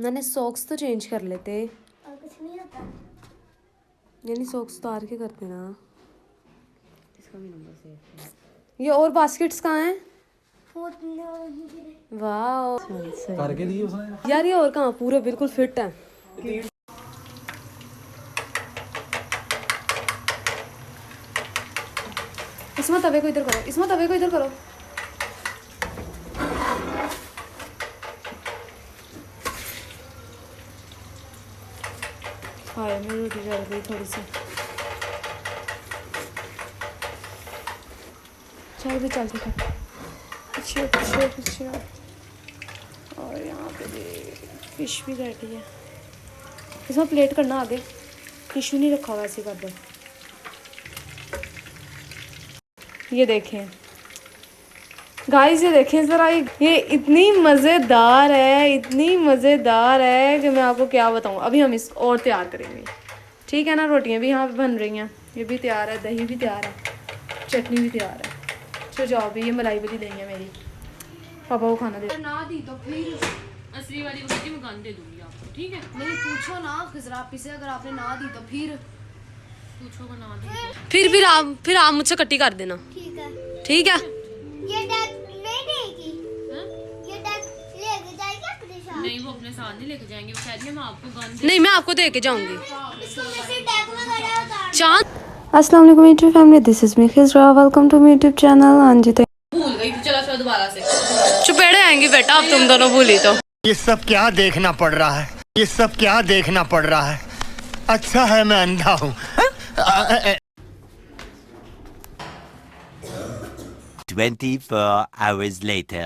मैंने सॉक्स तो चेंज कर लेते और कुछ नहीं होता। यानी सॉक्स उतार के करते ना। इसका भी नंबर सेव है। ये और बास्केट्स कहाँ हैं? फोटो वाह करके दी उसने यार, ये और कहाँ, पूरे बिल्कुल फिट है। इसमें तवे को इधर करो, इसमें तवे को इधर करो। फायर में रोटी जल गई थोड़ी सी। चल भी चल ठीक है। पीछे पीछे पीछे। और यहाँ पे फिश भी रेडी है। इसमें प्लेट करना आगे, टिश्यू नहीं रखा हुआ, ऐसे कर दो। ये देखें गाइस, ये देखें ज़रा, ये इतनी मज़ेदार है, इतनी मज़ेदार है कि मैं आपको क्या बताऊँ। अभी हम इस और तैयार करेंगे, ठीक है ना। रोटियां भी यहाँ पे बन रही हैं, ये भी तैयार है, दही भी तैयार है, चटनी भी तैयार है। चलो जाओ भी, ये मलाई वाली दही है मेरी, पापा को खाना दे। ना दी तो फिर असली वाली वही मकान दे दूंगी आपको, ठीक है। नहीं पूछो ना खिजरापी से, अगर आपने ना दी तो फिर पूछो का ना दी फिर आप मुझसे कट्टी कर देना, ठीक है। ठीक है। ये डक नहीं देगी, ये डक लेके जाएगी अपने साथ। नहीं, वो अपने साथ नहीं लेके जाएंगे। वो कह रही है मैं आपको गन नहीं, मैं आपको दे के जाऊंगी। इसको मैं से डक वगैरह उतार। चांद अस्सलाम वालेकुम YouTube family, this is me Khizra, welcome to my YouTube channel. हाँ जी, तो भूल गई थी। चला चलो दोबारा से। चुपेड़े आएंगी बेटा, अब तुम दोनों भूली तो। ये सब क्या देखना पड़ रहा है, ये सब क्या देखना पड़ रहा है। अच्छा है मैं अंधा हूँ। 24 hours later.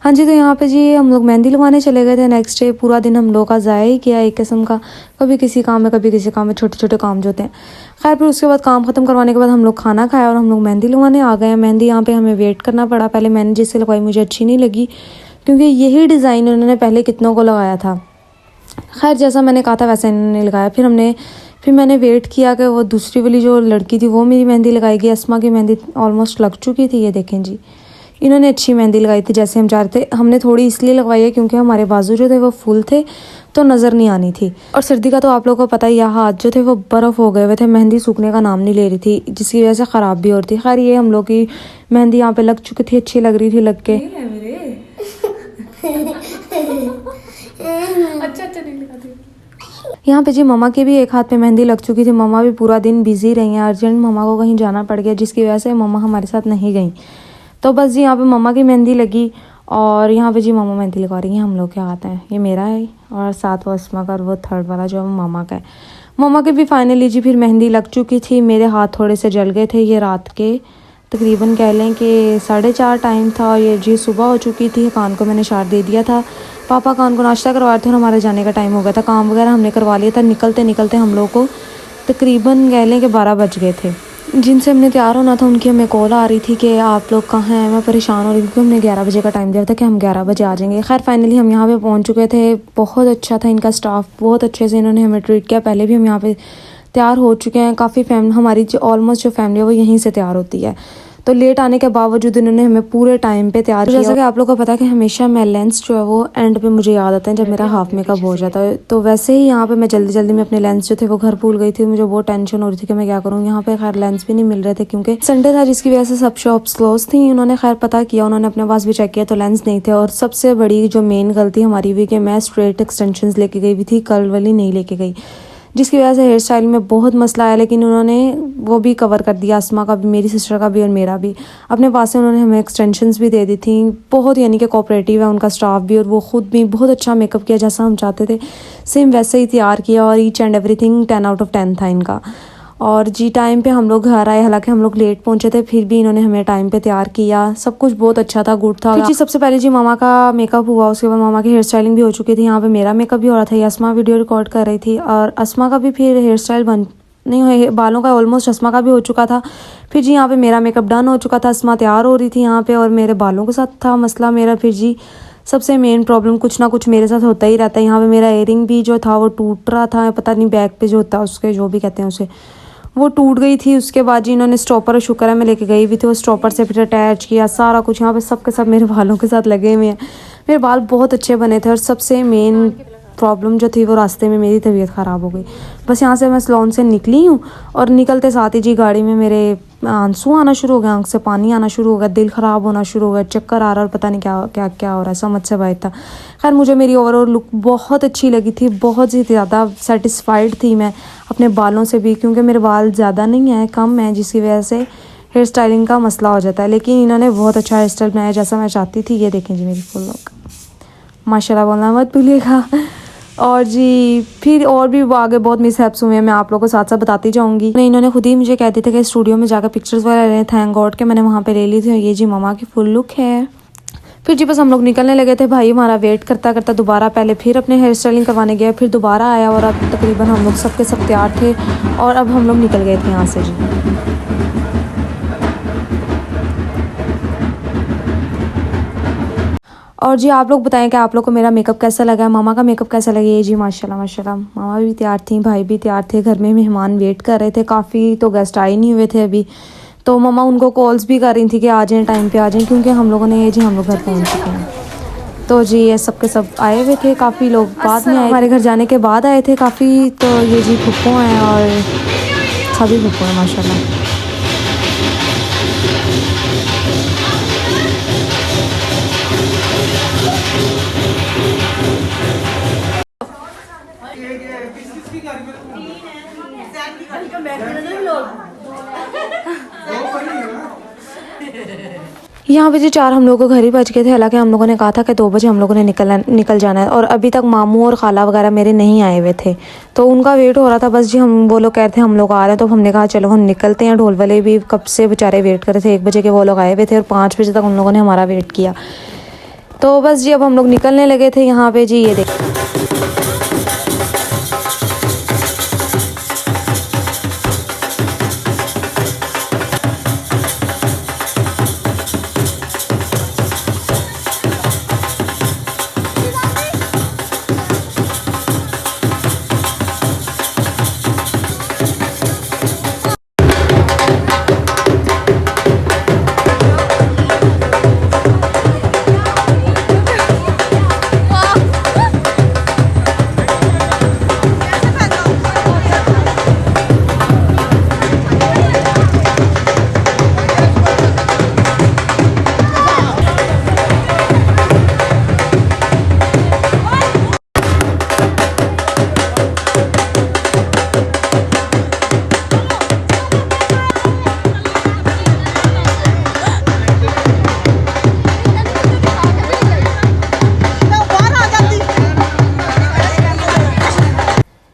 हाँ जी, तो यहाँ पे जी हम लोग मेहंदी लगवाने चले गए थे। नेक्स्ट डे पूरा दिन हम लोग का ज़ाया ही किया एक किस्म का, कभी किसी काम में कभी किसी काम में, छोटे छोटे काम जो होते हैं। खैर फिर उसके बाद काम ख़त्म करवाने के बाद हम लोग खाना खाया और हम लोग मेहंदी लगवाने आ गए हैं। मेहंदी यहाँ पे हमें वेट करना पड़ा। पहले मैंने जिससे लगवाई मुझे अच्छी नहीं लगी, क्योंकि यही डिज़ाइन उन्होंने पहले कितनों को लगाया था। खैर जैसा मैंने कहा था वैसा इन्होंने लगाया। फिर मैंने वेट किया कि वो दूसरी वाली जो लड़की थी वो मेरी मेहंदी लगाएगी। अस्मा की मेहंदी ऑलमोस्ट लग चुकी थी। ये देखें जी, इन्होंने अच्छी मेहंदी लगाई थी जैसे हम चाह रहे थे। हमने थोड़ी इसलिए लगवाई है क्योंकि हमारे बाजू जो थे वो फुल थे तो नज़र नहीं आनी थी। और सर्दी का तो आप लोगों को पता ही है, हाथ जो थे वो बर्फ़ हो गए हुए थे, मेहंदी सूखने का नाम नहीं ले रही थी, जिसकी वजह से ख़राब भी हो रही थी। खैर ये हम लोग की मेहंदी यहाँ पे लग चुकी थी, अच्छी लग रही थी लग के। अच्छा नहीं लगा थी। यहाँ पे जी ममा के भी एक हाथ पे मेहंदी लग चुकी थी। ममा भी पूरा दिन बिजी रही हैं, अर्जेंट ममा को कहीं जाना पड़ गया, जिसकी वजह से ममा हमारे साथ नहीं गई। तो बस जी यहाँ पे ममा की मेहंदी लगी और यहाँ पे जी ममा मेहंदी लगा रही हैं हम लोग के हाथ हैं। ये मेरा है और साथ वो अस्मा का, और वो थर्ड वाला जो है ममा का है। ममा के भी फाइनली जी फिर मेहंदी लग चुकी थी। मेरे हाथ थोड़े से जल गए थे। ये रात के तकरीबन कह लें कि 4:30 टाइम था। ये जी सुबह हो चुकी थी। कान को मैंने शार दे दिया था। पापा कान को नाश्ता करवा रहे थे और हमारे जाने का टाइम हो गया था। काम वगैरह हमने करवा लिया था। निकलते निकलते हम लोग को तकरीबन कह लें कि 12 बज गए थे। जिनसे हमने तैयार होना था उनकी हमें कॉल आ रही थी कि आप लोग कहाँ हैं। मैं परेशान हो रही थी क्योंकि हमने 11 बजे का टाइम दिया था कि हम 11 बजे आ जाएंगे। खैर फाइनली हम यहाँ पे पहुँच चुके थे। बहुत अच्छा था इनका स्टाफ, बहुत अच्छे से इन्होंने हमें ट्रीट किया। पहले भी हम यहाँ पे तैयार हो चुके हैं। काफ़ी हमारी जो ऑलमोस्ट जो फैमिली है वो यहीं से तैयार होती है। तो लेट आने के बावजूद इन्होंने हमें पूरे टाइम पे तैयार किया। जैसा कि आप लोगों को पता है कि हमेशा मैं लेंस जो है वो एंड पे मुझे याद आता है जब मेरा हाफ मेकअप हो जाता है। तो वैसे ही यहाँ पे मैं जल्दी जल्दी में अपने लेंस जो थे वो घर भूल गई थी। मुझे बहुत टेंशन हो रही थी कि मैं क्या करूँ। यहाँ पे खैर लेंस भी नहीं मिल रहे थे क्योंकि संडे था, जिसकी वजह से सब शॉप्स क्लोज थी। उन्होंने खैर पता किया, उन्होंने अपने पास भी चेक किया तो लेंस नहीं थे। और सबसे बड़ी जो मेन गलती हमारी हुई कि मैं स्ट्रेट एक्सटेंशंस लेके गई हुई थी, कर्ल वाली नहीं लेके गई, जिसकी वजह से हेयर स्टाइल में बहुत मसला आया। लेकिन उन्होंने वो भी कवर कर दिया, अस्मा का भी, मेरी सिस्टर का भी और मेरा भी। अपने पास से उन्होंने हमें एक्सटेंशंस भी दे दी थी। बहुत यानी कि कोऑपरेटिव है उनका स्टाफ भी, और वो ख़ुद भी बहुत अच्छा मेकअप किया जैसा हम चाहते थे, सेम वैसे ही तैयार किया। और each and everything 10 out of 10 था इनका। और जी टाइम पे हम लोग घर आए, हालांकि हम लोग लेट पहुंचे थे, फिर भी इन्होंने हमें टाइम पे तैयार किया। सब कुछ बहुत अच्छा था, गुड था। जी सबसे पहले जी मामा का मेकअप हुआ, उसके बाद मामा की हेयर स्टाइलिंग भी हो चुकी थी। यहाँ पे मेरा मेकअप भी हो रहा था। अस्मा वीडियो रिकॉर्ड कर रही थी और अस्मा का भी फिर हेयर स्टाइल नहीं हुए, बालों का ऑलमोस्ट अस्मा का भी हो चुका था। फिर जी यहाँ पे मेरा मेकअप डन हो चुका था। अस्मा तैयार हो रही थी यहाँ पे, और मेरे बालों के साथ था मसला मेरा। फिर जी सबसे मेन प्रॉब्लम कुछ ना कुछ मेरे साथ होता ही रहता है। यहाँ पे मेरा इयरिंग भी जो था वो टूट रहा था, पता नहीं बैक पे जो होता है उसके जो भी कहते हैं उसे, वो टूट गई थी। उसके बाद जी इन्होंने स्टॉपर, शुक्र है मैं लेके गई हुई थी, वो स्टॉपर से फिर अटैच किया सारा कुछ। यहाँ पे सब के सब मेरे बालों के साथ लगे हुए हैं। मेरे बाल बहुत अच्छे बने थे। और सबसे मेन प्रॉब्लम जो थी वो रास्ते में मेरी तबीयत ख़राब हो गई। बस यहाँ से मैं सलोन से निकली हूँ और निकलते साथ ही जी गाड़ी में मेरे आंसू आना शुरू हो गया, आंख से पानी आना शुरू हो गया, दिल ख़राब होना शुरू हो गया, चक्कर आ रहा और पता नहीं क्या क्या क्या हो रहा है, समझ से बाहर था। खैर मुझे मेरी ओवरऑल लुक बहुत अच्छी लगी थी, बहुत ही ज़्यादा सेटिस्फाइड थी मैं अपने बालों से भी, क्योंकि मेरे बाल ज़्यादा नहीं हैं, कम हैं, जिसकी वजह से हेयर स्टाइलिंग का मसला हो जाता है। लेकिन इन्होंने बहुत अच्छा हेयर स्टाइल बनाया जैसा मैं चाहती थी। ये देखें जी मेरी फुल लुक, माशाल्लाह बोलना मत भूलिएगा। और जी फिर और भी आगे बहुत मिसहैप्स हुए हैं, मैं आप लोगों को साथ साथ बताती जाऊंगी। इन्होंने खुद ही मुझे कहते थे कि स्टूडियो में जाकर पिक्चर्स वगैरह लें, थैंक गॉड के मैंने वहाँ पे ले ली थी। और ये जी ममा की फुल लुक है। फिर जी बस हम लोग निकलने लगे थे, भाई हमारा वेट करता करता दोबारा पहले फिर अपने हेयर स्टाइलिंग करवाने गया, फिर दोबारा आया और अब तकरीबन हम लोग सब के सब तैयार थे और अब हम लोग निकल गए थे यहाँ से जी। और जी आप लोग बताएं कि आप लोग को मेरा मेकअप कैसा लगा है, मामा का मेकअप कैसा लगा। ये जी माशाल्लाह माशाल्लाह मामा भी तैयार थी, भाई भी तैयार थे, घर में मेहमान वेट कर रहे थे, काफ़ी तो गेस्ट आए नहीं हुए थे अभी, तो मामा उनको कॉल्स भी कर रही थी कि आ जाएं, टाइम पे आ जाएं, क्योंकि हम लोगों ने ये जी हम लोग घर पहुँच चुके हैं। तो जी ये सब के सब आए हुए थे, काफ़ी लोग बाद में आए, हमारे घर जाने के बाद आए थे काफ़ी। तो ये जी फुप्पो हैं और सभी फुप्पो हैं माशाल्लाह। यहाँ पे जी 4 हम लोगों को घर ही बच गए थे, हालांकि हम लोगों ने कहा था कि 2 बजे हम लोगों ने निकल जाना है और अभी तक मामू और खाला वगैरह मेरे नहीं आए हुए थे, तो उनका वेट हो रहा था। बस जी हम वो लोग कह रहे थे हम लोग आ रहे हैं, तो हमने कहा चलो हम निकलते हैं। ढोल वाले भी कब से बेचारे वेट कर रहे थे, 1 बजे के वो लोग आए हुए थे और 5 बजे तक उन लोगों ने हमारा वेट किया। तो बस जी अब हम लोग निकलने लगे थे यहाँ पे जी। ये देख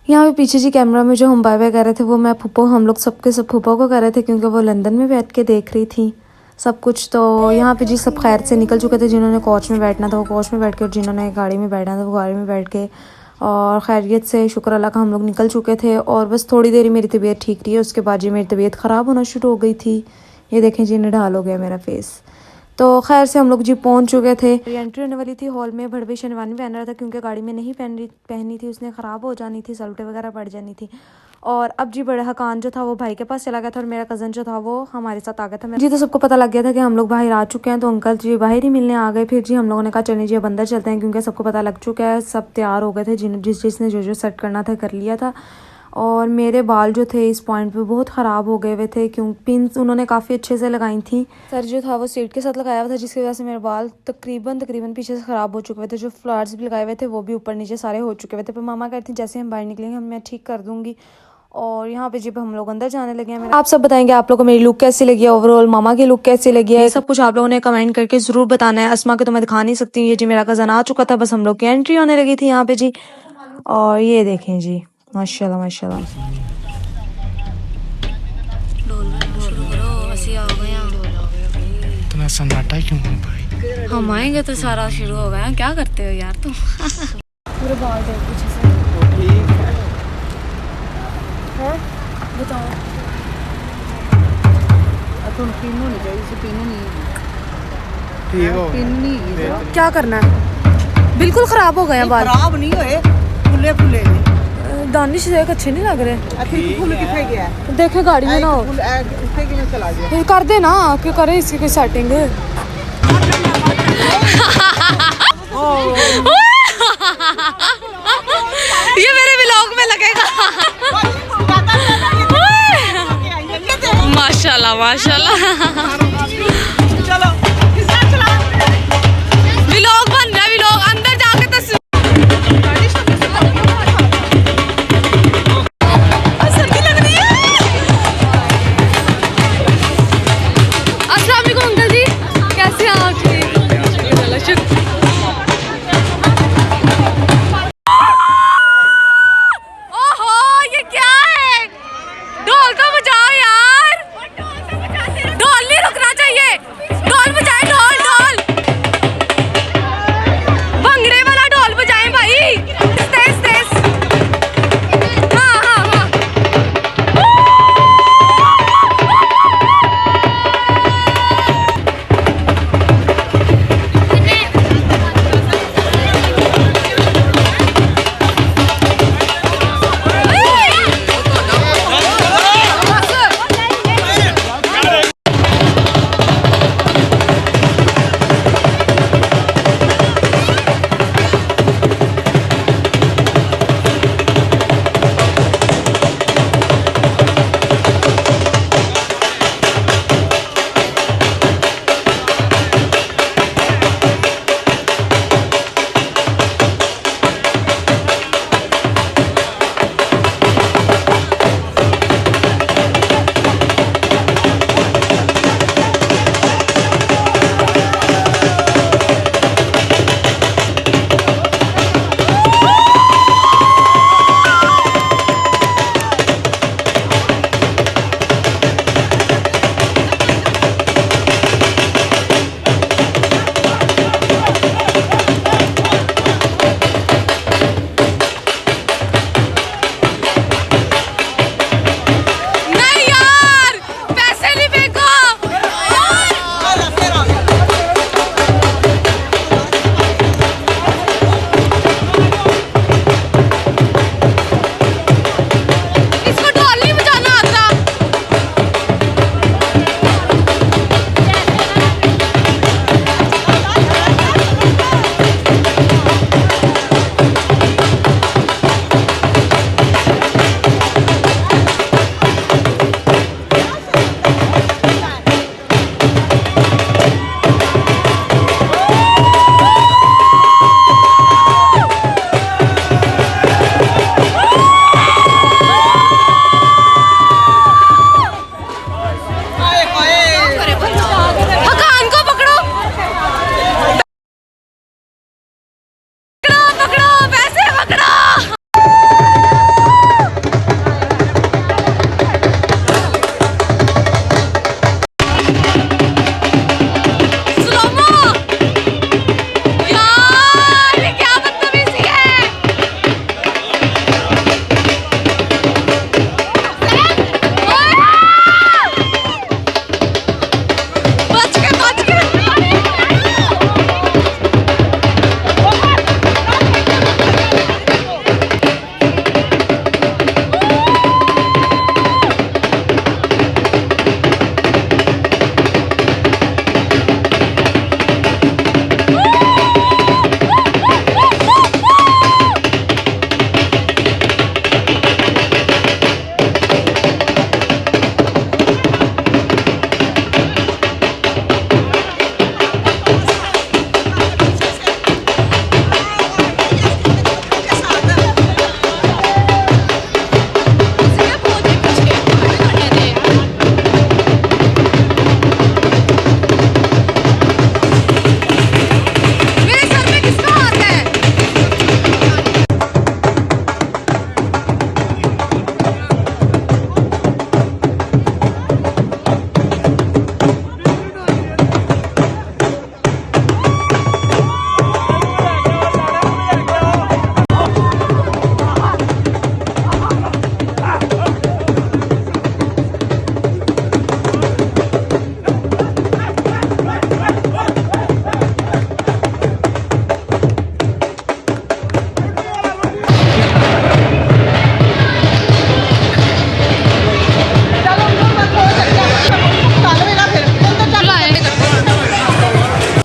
यहाँ पे पीछे जी कैमरा में जो हम बाय बाय कर रहे थे वो मैं फुप्पो, हम लोग सबके सब फुप्पो को कर रहे थे, क्योंकि वो लंदन में बैठ के देख रही थी सब कुछ। तो यहाँ पे जी सब खैर से निकल चुके थे, जिन्होंने कोच में बैठना था वो कोच में बैठ के और जिन्होंने गाड़ी में बैठना था वो गाड़ी में बैठ के, और खैरियत से शुक्र अल्लाह का हम लोग निकल चुके थे। और बस थोड़ी देर मेरी तबीयत ठीक रही है, उसके बाद जी मेरी तबीयत ख़राब होना शुरू हो गई थी। ये देखें जी निढाल हो गया मेरा फेस। तो खैर से हम लोग जी पहुंच चुके थे। एंट्री होने वाली थी हॉल में, भड़वे शेरवानी पहन रहा था क्योंकि गाड़ी में नहीं पहनी थी, उसने ख़राब हो जानी थी, सलटे वगैरह पड़ जानी थी। और अब जी बड़ा हकान जो था वो भाई के पास चला गया था और मेरा कज़न जो था वो हमारे साथ आ गया था। जी तो सबको पता लग गया था कि हम लोग बाहर आ चुके हैं, तो अंकल जी बाहर ही मिलने आ गए। फिर जी हम लोगों ने कहा चलिए जी अब अंदर चलते हैं, क्योंकि सबको पता लग चुका है, सब तैयार हो गए थे, जिसने जो सेट करना था कर लिया था। और मेरे बाल जो थे इस पॉइंट पे बहुत ख़राब हो गए हुए थे, क्यों पिन्स उन्होंने काफ़ी अच्छे से लगाई थी। सर जो था वो सीट के साथ लगाया हुआ था, जिसकी वजह से मेरे बाल तकरीबन पीछे से ख़राब हो चुके हुए थे। जो फ्लावर्स भी लगाए हुए थे वो भी ऊपर नीचे सारे हो चुके हुए थे। पर मामा कहती थी जैसे हम बाहर निकलेंगे मैं ठीक कर दूँगी। और यहाँ पे जब हम लोग अंदर जाने लगे हैं, आप सब बताएंगे आप लोगों को मेरी लुक कैसी लगी है, ओवरऑल मामा की लुक कैसी लगी है, सब कुछ आप लोगों ने कमेंट करके ज़रूर बताना है। अस्मा के तो मैं दिखा नहीं सकती, ये जी मेरा कज़न आ चुका था, बस हम लोग की एंट्री होने लगी थी यहाँ पे जी। और ये देखें जी माशाल्लाह माशाल्लाह। इतना सन्नाटा क्यों है भाई? हम आएंगे तो सारा शुरू हो गया, क्या करते हो यार तुम। पूरे बाल देख पीछे से है, बताओ तुम पिन होनी चाहिए, इसे पिन नहीं ठीक हो पिन नहीं क्या करना है, बिल्कुल ख़राब हो गए हैं बाल, खराब नहीं होए, फुले फुले दानिश से अच्छे नहीं लग रहे। फिर फुल कितने गया देखे गाड़ी में ना हो, इतने कि मैं चला गया कर दे ना, क्यों करे इसकी कोई सेटिंग। ये मेरे व्लॉग में लगेगा। माशाल्लाह माशाल्लाह। चलो व्लॉग बन रहा है, व्लॉग अंदर जाके तस्वीर। सर्दी लग रही है। अस्सलाम वालेकुम अंकल जी, कैसे हैं आप? ठीक। ओहो ये क्या है? ढोल तो बजाओ यार, ढोल नहीं रुक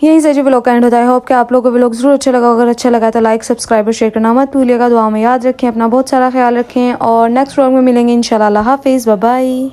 यहीं से जी व्लॉग का एंड होता है। होप कि आप लोगों को व्लॉग जरूर अच्छा लगा। अगर अच्छा लगा तो लाइक सब्सक्राइब और शेयर करना मत भूलिएगा। दुआ में याद रखें, अपना बहुत सारा ख्याल रखें और नेक्स्ट व्लॉग में मिलेंगे इंशाल्लाह। अल्लाह हाफिज़, बाय बाय।